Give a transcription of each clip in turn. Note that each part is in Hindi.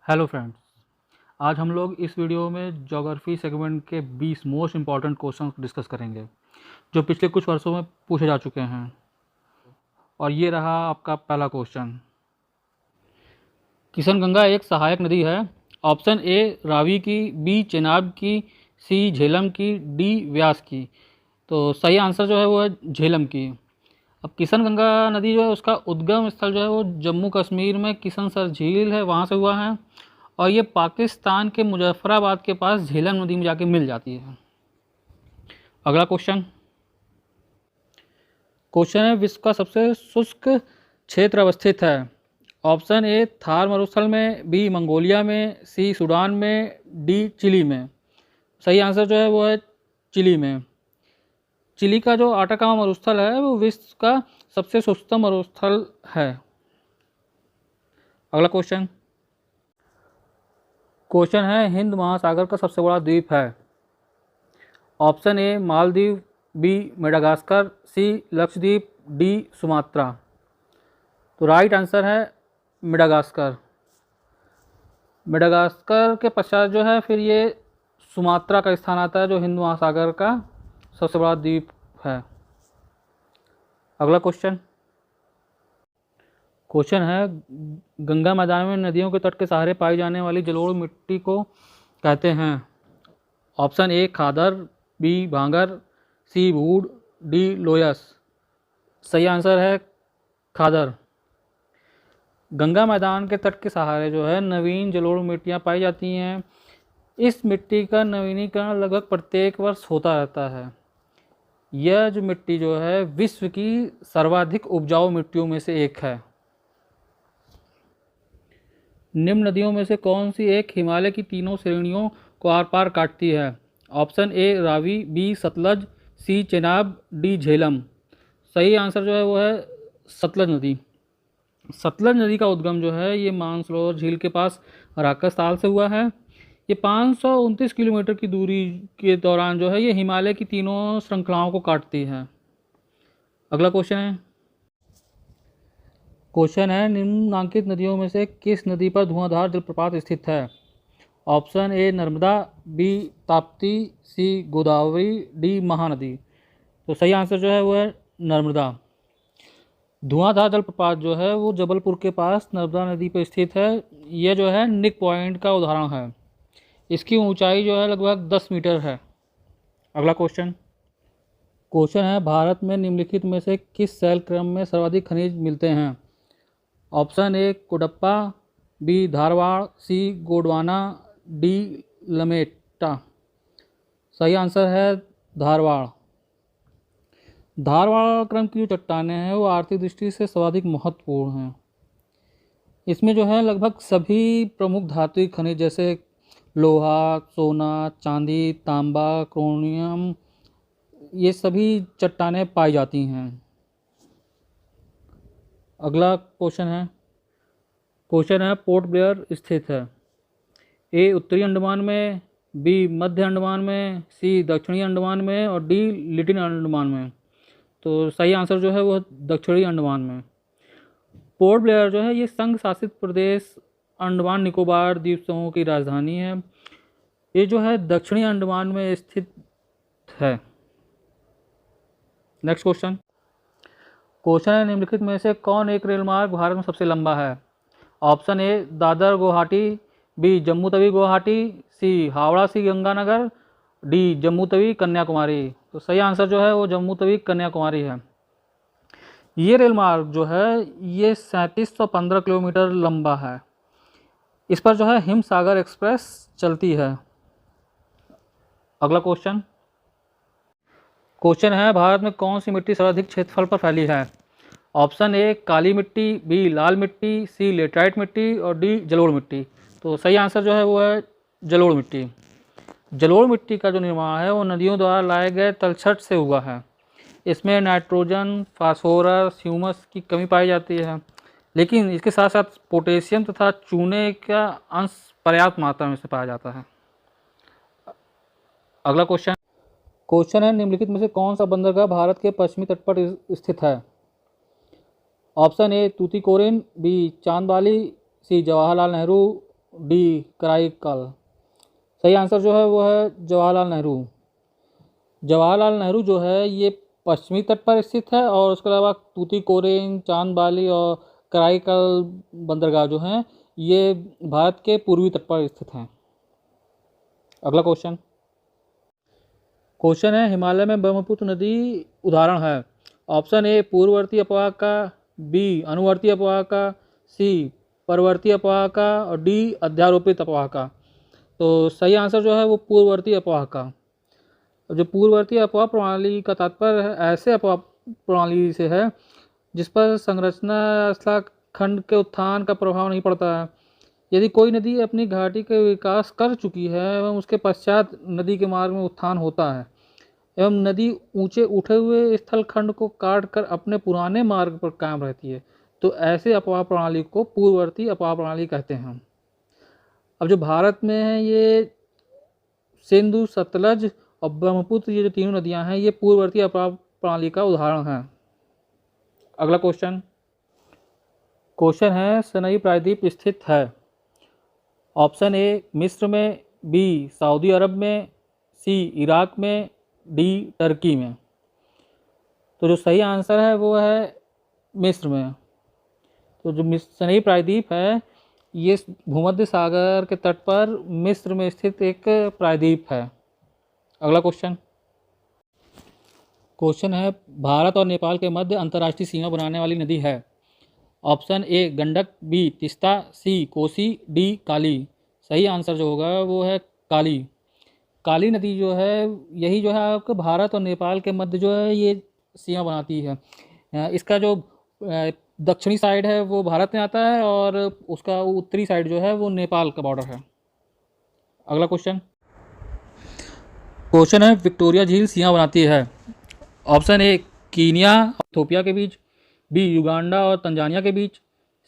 हेलो फ्रेंड्स, आज हम लोग इस वीडियो में ज्योग्राफी सेगमेंट के 20 मोस्ट इंपॉर्टेंट क्वेश्चन डिस्कस करेंगे जो पिछले कुछ वर्षों में पूछे जा चुके हैं। और ये रहा आपका पहला क्वेश्चन। किशनगंगा एक सहायक नदी है। ऑप्शन ए रावी की, बी चेनाब की, सी झेलम की, डी व्यास की। तो सही आंसर जो है वो है झेलम की। अब किशनगंगा नदी जो है उसका उद्गम स्थल जो है वो जम्मू कश्मीर में किशनसर झील है, वहाँ से हुआ है। और ये पाकिस्तान के मुजफ्फराबाद के पास झेलम नदी में जाके मिल जाती है। अगला क्वेश्चन है विश्व का सबसे शुष्क क्षेत्र अवस्थित है। ऑप्शन ए थार मरुस्थल में, बी मंगोलिया में, सी सूडान में, डी चिली में। सही आंसर जो है वो है चिली में। चिली का जो आटाकामा मरुस्थल है वो विश्व का सबसे शुष्कतम मरुस्थल है। अगला क्वेश्चन है हिंद महासागर का सबसे बड़ा द्वीप है। Option A Maldives, B Madagascar, C Lakshadweep, D Sumatra. तो राइट आंसर है मेडागास्कर। मेडागास्कर के पश्चात जो है फिर ये सुमात्रा का स्थान आता है जो हिंद महासागर का सबसे बड़ा द्वीप है। अगला क्वेश्चन है गंगा मैदान में नदियों के तट के सहारे पाई जाने वाली जलोढ़ मिट्टी को कहते हैं। ऑप्शन ए खादर, बी भांगर, सी भूड, डी लोयस। सही आंसर है खादर। गंगा मैदान के तट के सहारे जो है नवीन जलोढ़ मिट्टियाँ पाई जाती हैं। इस मिट्टी का नवीनीकरण लगभग प्रत्येक वर्ष होता रहता है। यह जो मिट्टी जो है विश्व की सर्वाधिक उपजाऊ मिट्टियों में से एक है। निम्न नदियों में से कौन सी एक हिमालय की तीनों श्रेणियों को आर पार काटती है। Option A Ravi, B Sutlej, C Chenab, D Jhelum. सही आंसर जो है वो है सतलज नदी। सतलज नदी का उद्गम जो है ये मानसरोवर झील के पास अराकस ताल से हुआ है। ये 529 किलोमीटर की दूरी के दौरान जो है ये हिमालय की तीनों श्रृंखलाओं को काटती है। अगला क्वेश्चन है निम्नलिखित नदियों में से किस नदी पर धुआंधार जलप्रपात स्थित है। Option A Narmada, B Tapti, C Godavari, D Mahanadi. तो सही आंसर जो है वो है नर्मदा। धुआंधार जलप्रपात जो है वो जबलपुर के पास नर्मदा नदी पर स्थित है। यह जो है निक पॉइंट का उदाहरण है। इसकी ऊंचाई जो है लगभग 10 मीटर है। अगला क्वेश्चन है भारत में निम्नलिखित में से किस शैल क्रम में सर्वाधिक खनिज मिलते हैं। Option A Cuddapah, B Dharwar, C Gondwana, D Lameta. सही आंसर है धारवाड़। धारवाड़ क्रम की जो चट्टानें हैं वो आर्थिक दृष्टि से सर्वाधिक महत्वपूर्ण हैं। इसमें जो है लगभग सभी प्रमुख धातुई खनिज जैसे लोहा, सोना, चांदी, तांबा, क्रोमियम, ये सभी चट्टानें पाई जाती हैं। अगला क्वेश्चन है पोर्ट ब्लेयर स्थित है। ए उत्तरी अंडमान में, बी मध्य अंडमान में, सी दक्षिणी अंडमान में और डी लिटिल अंडमान में। तो सही आंसर जो है वो दक्षिणी अंडमान में। पोर्ट ब्लेयर जो है ये संघ शासित प्रदेश अंडमान निकोबार द्वीप समूह की राजधानी है। ये जो है दक्षिणी अंडमान में स्थित है। नेक्स्ट क्वेश्चन है निम्नलिखित में से कौन एक रेल मार्ग भारत में सबसे लंबा है। Option A Dadar Guwahati, B Jammu Tawi Guwahati, C Howrah Sri Ganganagar, D Jammu Tawi Kanyakumari. तो सही आंसर जो है वो जम्मू तवी कन्याकुमारी है। ये रेल मार्ग जो है ये 3715 किलोमीटर लंबा है। इस पर जो है हिमसागर एक्सप्रेस चलती है। अगला क्वेश्चन है भारत में कौन सी मिट्टी सर्वाधिक क्षेत्रफल पर फैली है। ऑप्शन ए काली मिट्टी, बी लाल मिट्टी, सी लेटराइट मिट्टी और डी जलोढ़ मिट्टी। तो सही आंसर जो है वो है जलोढ़ मिट्टी। जलोढ़ मिट्टी का जो निर्माण है वो नदियों द्वारा लाए गए तलछट से हुआ है। इसमें नाइट्रोजन, फास्फोरस, ह्यूमस की कमी पाई जाती है, लेकिन इसके साथ साथ पोटेशियम तथा चूने का अंश पर्याप्त मात्रा में से पाया जाता है। अगला क्वेश्चन है निम्नलिखित में से कौन सा बंदरगाह भारत के पश्चिमी तट पर स्थित है। Option A Tuticorin, B Chandbali, C Jawaharlal Nehru, D Karaikal. सही आंसर जो है वो है जवाहरलाल नेहरू। जवाहरलाल नेहरू जो है ये पश्चिमी तट पर स्थित है, और उसके अलावा तूतीकोरिन, चांदबाली और कराईकल बंदरगाह जो हैं ये भारत के पूर्वी तट पर स्थित हैं। अगला क्वेश्चन है हिमालय में ब्रह्मपुत्र नदी उदाहरण है। ऑप्शन ए पूर्ववर्ती अपवाह का, बी अनुवर्ती अपवाह का, सी परवर्ती अपवाह का और डी अध्यारोपित अपवाह का। तो सही आंसर जो है वो पूर्ववर्ती अपवाह का। अब जो पूर्ववर्ती अपवाह प्रणाली का तात्पर्य है ऐसे अपवाह प्रणाली से है जिस पर संरचना स्थला खंड के उत्थान का प्रभाव नहीं पड़ता है। यदि कोई नदी अपनी घाटी का विकास कर चुकी है एवं उसके पश्चात नदी के मार्ग में उत्थान होता है एवं नदी ऊंचे उठे हुए स्थल खंड को काट कर अपने पुराने मार्ग पर कायम रहती है, तो ऐसे अपवाह प्रणाली को पूर्ववर्ती अपवाह प्रणाली कहते हैं। अब जो भारत में है ये सिंधु, सतलज और ब्रह्मपुत्र, ये जो तीनों नदियां हैं ये पूर्ववर्ती अपवाह प्रणाली का उदाहरण है। अगला क्वेश्चन है सनई प्रायद्वीप स्थित है। ऑप्शन ए मिस्र में, बी सऊदी अरब में, सी इराक में, डी टर्की में। तो जो सही आंसर है वो है मिस्र में। तो जो सनई प्रायद्वीप है ये भूमध्य सागर के तट पर मिस्र में स्थित एक प्रायद्वीप है। अगला क्वेश्चन है भारत और नेपाल के मध्य अंतर्राष्ट्रीय सीमा बनाने वाली नदी है। Option A Gandak, B Teesta, C Kosi, D Kali. सही आंसर जो होगा वो है काली। काली नदी जो है यही जो है आपके भारत और नेपाल के मध्य जो है ये सीमा बनाती है। इसका जो दक्षिणी साइड है वो भारत में आता है और उसका उत्तरी साइड जो है वो नेपाल का बॉर्डर है। अगला क्वेश्चन है विक्टोरिया झील सीमा बनाती है। ऑप्शन ए कीनिया और इथोपिया के बीच, बी युगांडा और तंजानिया के बीच,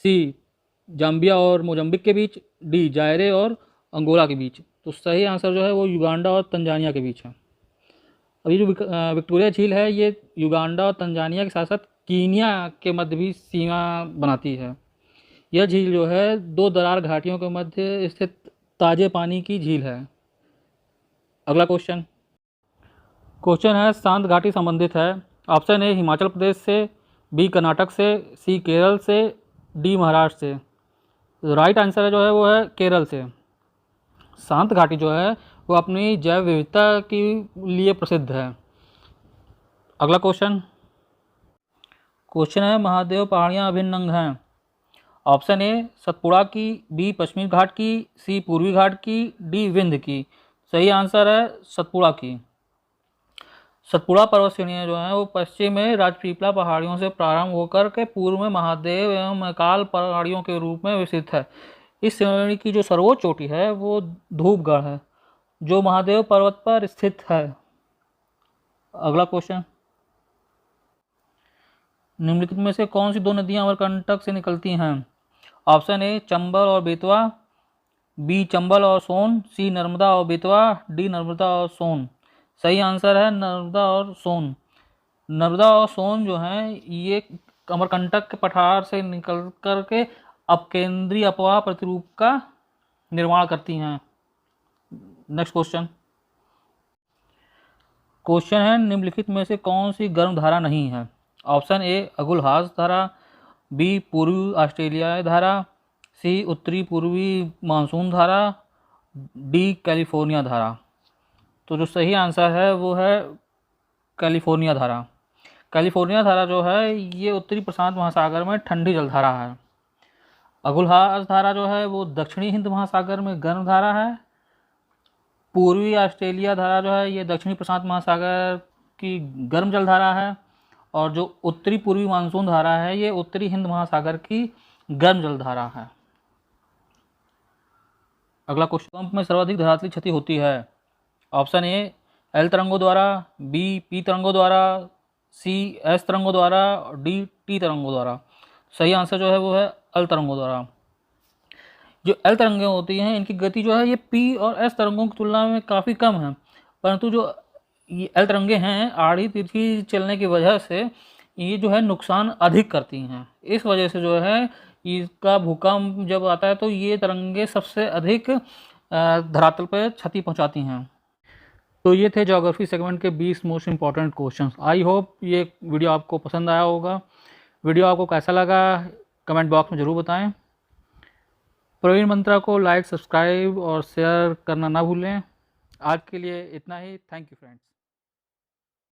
सी जाम्बिया और मोजम्बिक के बीच, डी जायरे और अंगोला के बीच। तो सही आंसर जो है वो युगांडा और तंजानिया के बीच है। अभी जो विक्टोरिया झील है ये युगांडा और तंजानिया के साथ साथ कीनिया के मध्य भी सीमा बनाती है। यह झील जो है दो दरार घाटियों के मध्य स्थित ताजे पानी की झील है। अगला क्वेश्चन है शांत घाटी संबंधित है। ऑप्शन ए हिमाचल प्रदेश से, बी कर्नाटक से, सी केरल से, डी महाराष्ट्र से। तो राइट आंसर है जो है वो है केरल से। शांत घाटी जो है वो अपनी जैव विविधता के लिए प्रसिद्ध है। अगला क्वेश्चन है महादेव पहाड़ियाँ अभिन्न अंग हैं। ऑप्शन ए सतपुड़ा की, बी पश्चिमी घाट की, सी पूर्वी घाट की, डी विंध्य की। सही आंसर है सतपुड़ा की। सतपुड़ा पर्वत श्रेणियाँ जो हैं वो पश्चिम में राजपीपला पहाड़ियों से प्रारंभ होकर के पूर्व में महादेव एवं महाकाल पहाड़ियों के रूप में विस्तृत है। इस श्रेणी की जो सर्वोच्च चोटी है वो धूपगढ़ है जो महादेव पर्वत पर स्थित है। अगला क्वेश्चन निम्नलिखित में से कौन सी दो नदियां अमरकंटक से निकलती हैं। ऑप्शन ए चंबल और बेतवा, बी चंबल और सोन, सी नर्मदा और बेतवा, डी नर्मदा और सोन। सही आंसर है नर्मदा और सोन। नर्मदा और सोन जो हैं ये अमरकंटक के पठार से निकल कर के अपकेंद्रीय अपवाह प्रतिरूप का निर्माण करती हैं। नेक्स्ट क्वेश्चन है निम्नलिखित में से कौन सी गर्म धारा नहीं है। ऑप्शन ए अगुलहास धारा, बी पूर्वी ऑस्ट्रेलियाई धारा, सी उत्तरी पूर्वी मानसून धारा, डी कैलिफोर्निया धारा। तो जो सही आंसर है वो है कैलिफोर्निया धारा। कैलिफोर्निया धारा जो है ये उत्तरी प्रशांत महासागर में ठंडी जलधारा है। अगुलहास धारा जो है वो दक्षिणी हिंद महासागर में गर्म धारा है। पूर्वी ऑस्ट्रेलिया धारा जो है ये दक्षिणी प्रशांत महासागर की गर्म जलधारा है। और जो उत्तरी पूर्वी मानसून धारा है ये उत्तरी हिंद महासागर की गर्म जलधारा है। अगला क्वेश्चन, भूकंप में सर्वाधिक धरातलीय क्षति होती है। ऑप्शन ए एल तरंगों द्वारा, बी पी तरंगों द्वारा, सी एस तरंगों द्वारा, डी टी तरंगों द्वारा। सही आंसर जो है वो है एल तरंगों द्वारा। जो एल तरंगें होती हैं इनकी गति जो है ये पी और एस तरंगों की तुलना में काफ़ी कम है, परंतु जो ये एल तरंगें हैं आड़ी तिरछी चलने की वजह से ये जो है नुकसान अधिक करती हैं। इस वजह से जो है इसका भूकंप जब आता है तो ये तरंगे सबसे अधिक धरातल पर क्षति पहुंचाती हैं। तो ये थे ज्योग्राफी सेगमेंट के 20 most important questions. I hope ये वीडियो आपको पसंद आया होगा। वीडियो आपको कैसा लगा कमेंट बॉक्स में ज़रूर बताएं। प्रवीण मंत्रा को लाइक, सब्सक्राइब और शेयर करना ना भूलें। आज के लिए इतना ही। Thank you friends.